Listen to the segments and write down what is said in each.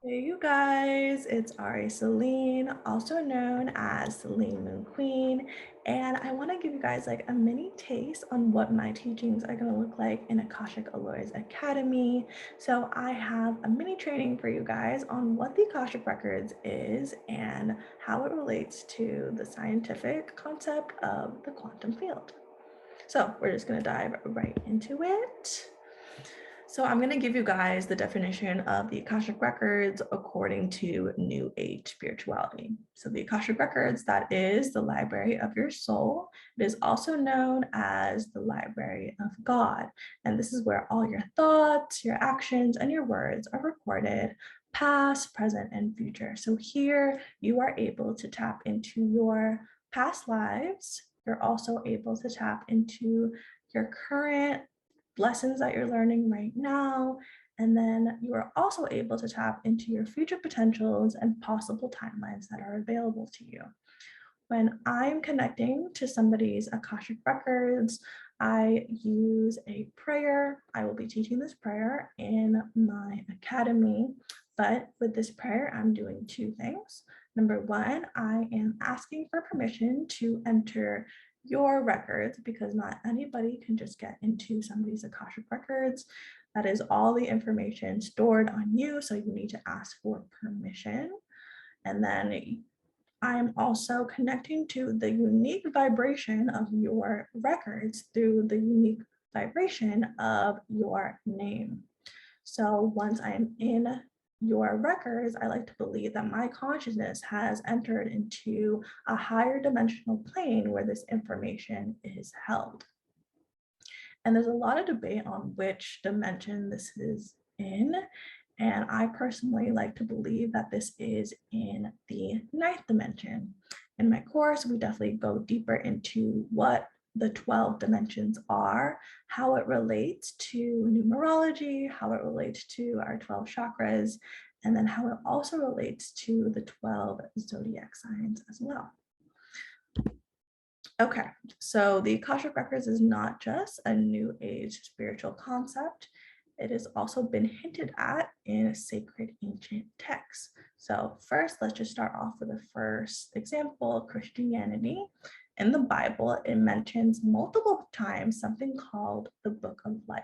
Hey you guys, it's Ari Celine, also known as Celine Moon Queen, and I want to give you guys like a mini taste on what my teachings are going to look like in Akashic Allures Academy. So I have a mini training for you guys on what the Akashic Records is and how it relates to the scientific concept of the quantum field. So we're just going to dive right into it. So I'm going to give you guys the definition of the Akashic Records according to New Age spirituality. So the Akashic Records, that is the library of your soul. It is also known as the library of God. And this is where all your thoughts, your actions, and your words are recorded, past, present, and future. So here you are able to tap into your past lives. You're also able to tap into your current lessons that you're learning right now. And then you are also able to tap into your future potentials and possible timelines that are available to you. When I'm connecting to somebody's Akashic Records, I use a prayer. I will be teaching this prayer in my academy, but with this prayer, I'm doing two things. Number one, I am asking for permission to enter your records because not anybody can just get into somebody's Akashic Records. That is all the information stored on you, so you need to ask for permission. And then I'm also connecting to the unique vibration of your records through the unique vibration of your name. So once I'm in your records, I like to believe that my consciousness has entered into a higher dimensional plane where this information is held. And there's a lot of debate on which dimension this is in. And I personally like to believe that this is in the ninth dimension. In my course, we definitely go deeper into what the 12 dimensions are, how it relates to numerology, how it relates to our 12 chakras, and then how it also relates to the 12 zodiac signs as well. Okay, so the Akashic Records is not just a new age spiritual concept. It has also been hinted at in sacred ancient texts. So first, let's just start off with the first example, Christianity. In the Bible, it mentions multiple times something called the Book of Life.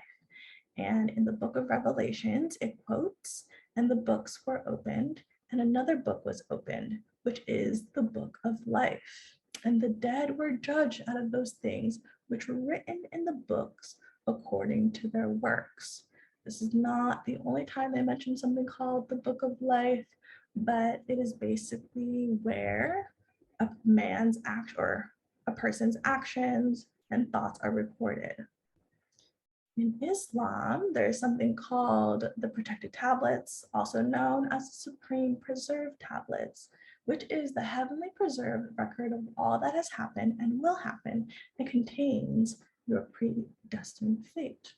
And in the book of Revelations, it quotes, "And the books were opened, and another book was opened, which is the book of life. And the dead were judged out of those things which were written in the books according to their works." This is not the only time they mention something called the book of life, but it is basically where a man's act or a person's actions and thoughts are recorded. In Islam, there's something called the protected tablets, also known as the supreme preserved tablets, which is the heavenly preserved record of all that has happened and will happen and contains your predestined fate.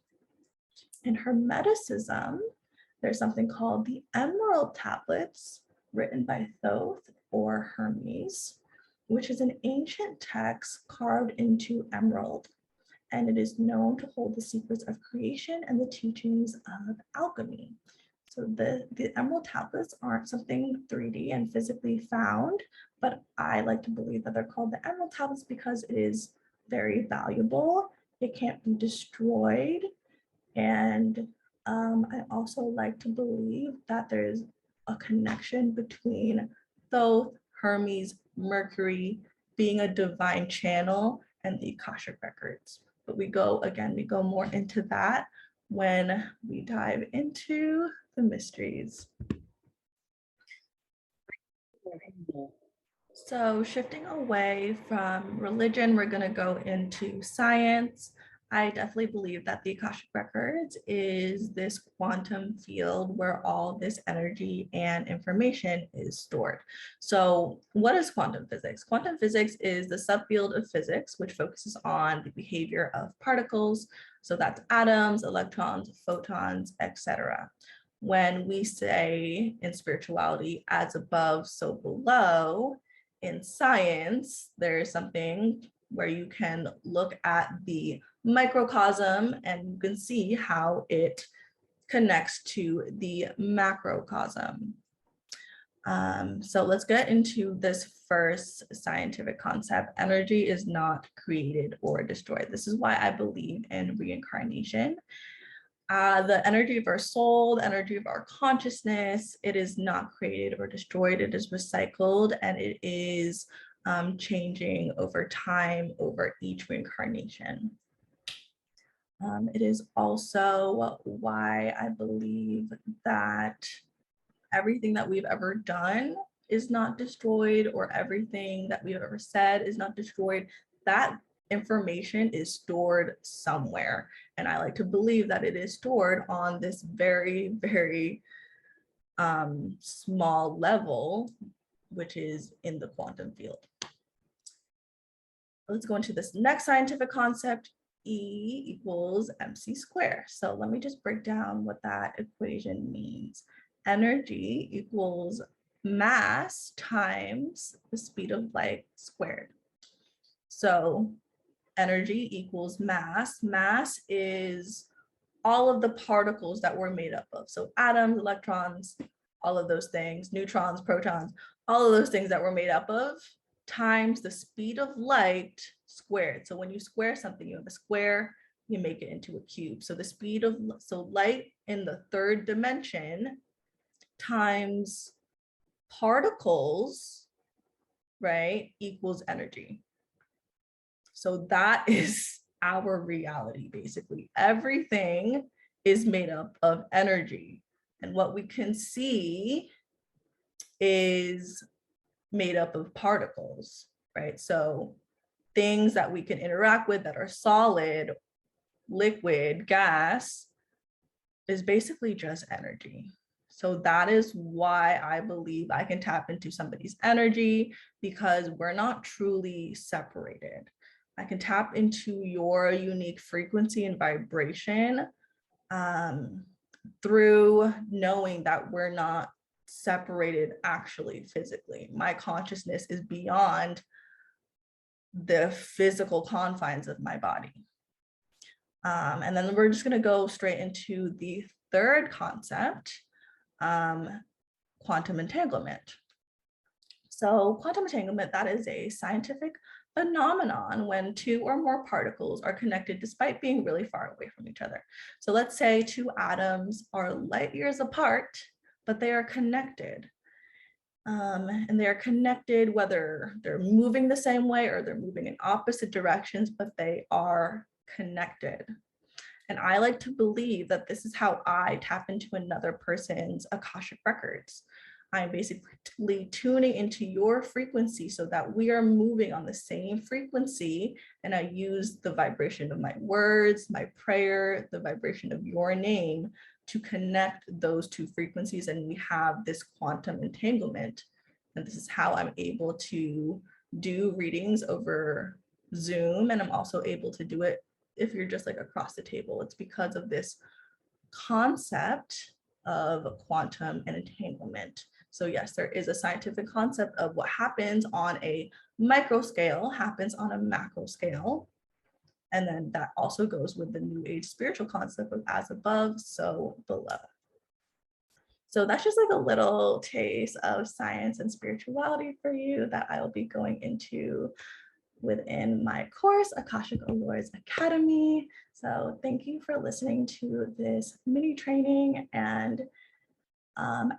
In Hermeticism, there's something called the emerald tablets, written by Thoth or Hermes, which is an ancient text carved into emerald, and it is known to hold the secrets of creation and the teachings of alchemy. So the emerald tablets aren't something 3D and physically found, but I like to believe that they're called the emerald tablets because it is very valuable. It can't be destroyed. And I also like to believe that there's a connection between Thoth, Hermes, Mercury being a divine channel and the Akashic Records. But we go more into that when we dive into the mysteries. So shifting away from religion, we're going to go into science. I definitely believe that the Akashic Records is this quantum field where all this energy and information is stored. So what is quantum physics? Quantum physics is the subfield of physics, which focuses on the behavior of particles. So that's atoms, electrons, photons, etc. When we say in spirituality, as above, so below, in science, there's something where you can look at the microcosm and you can see how it connects to the macrocosm. So let's get into this first scientific concept. Energy is not created or destroyed. This is why I believe in reincarnation. The energy of our soul, the energy of our consciousness, it is not created or destroyed. It is recycled, and it is changing over time, over each reincarnation. It is also why I believe that everything that we've ever done is not destroyed, or everything that we've ever said is not destroyed. That information is stored somewhere. And I like to believe that it is stored on this very, very small level, which is in the quantum field. Let's go into this next scientific concept. E equals mc squared. So let me just break down what that equation means. Energy equals mass times the speed of light squared. So energy equals mass. Mass is all of the particles that we're made up of. So atoms, electrons, all of those things, neutrons, protons, all of those things that we're made up of, times the speed of light squared. So when you square something, you have a square, you make it into a cube. So the speed of, so light in the third dimension times particles, right, equals energy. So that is our reality, basically. Everything is made up of energy. And what we can see is made up of particles, right? So things that we can interact with that are solid, liquid, gas, is basically just energy. So that is why I believe I can tap into somebody's energy, because we're not truly separated. I can tap into your unique frequency and vibration through knowing that we're not separated actually physically. My consciousness is beyond the physical confines of my body. And then we're just going to go straight into the third concept, quantum entanglement. So quantum entanglement, that is a scientific phenomenon when two or more particles are connected despite being really far away from each other. So let's say two atoms are light years apart, but they are connected. And they are connected whether they're moving the same way or they're moving in opposite directions, but they are connected. And I like to believe that this is how I tap into another person's Akashic Records. I'm basically tuning into your frequency so that we are moving on the same frequency. And I use the vibration of my words, my prayer, the vibration of your name to connect those two frequencies. And we have this quantum entanglement. And this is how I'm able to do readings over Zoom. And I'm also able to do it if you're just like across the table. It's because of this concept of quantum and entanglement. So yes, there is a scientific concept of what happens on a micro scale happens on a macro scale. And then that also goes with the new age spiritual concept of as above, so below. So that's just like a little taste of science and spirituality for you that I'll be going into within my course, Akashic Allures Academy. So thank you for listening to this mini training. And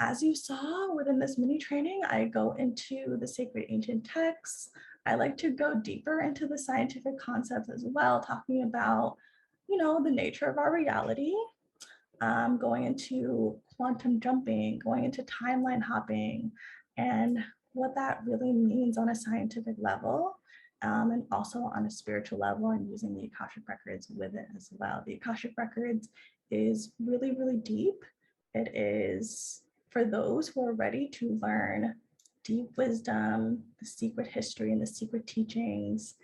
as you saw within this mini training, I go into the sacred ancient texts. I like to go deeper into the scientific concepts as well, talking about, the nature of our reality, going into quantum jumping, going into timeline hopping, and what that really means on a scientific level, and also on a spiritual level, and using the Akashic Records with it as well. The Akashic Records is really, really deep. It is for those who are ready to learn deep wisdom, the secret history and the secret teachings.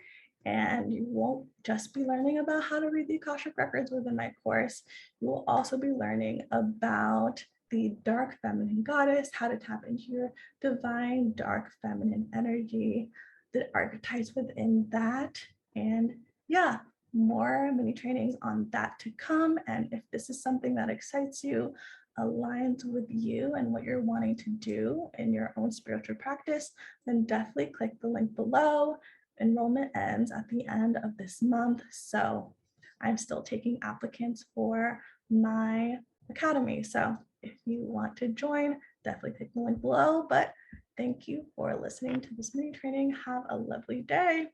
And you won't just be learning about how to read the Akashic Records within my course. You will also be learning about the dark feminine goddess, how to tap into your divine dark feminine energy, the archetypes within that. And yeah, more mini trainings on that to come. And if this is something that excites you, aligns with you and what you're wanting to do in your own spiritual practice, then definitely click the link below. Enrollment ends at the end of this month, so I'm still taking applicants for my academy. So if you want to join, definitely click the link below. But thank you for listening to this mini training. Have a lovely day.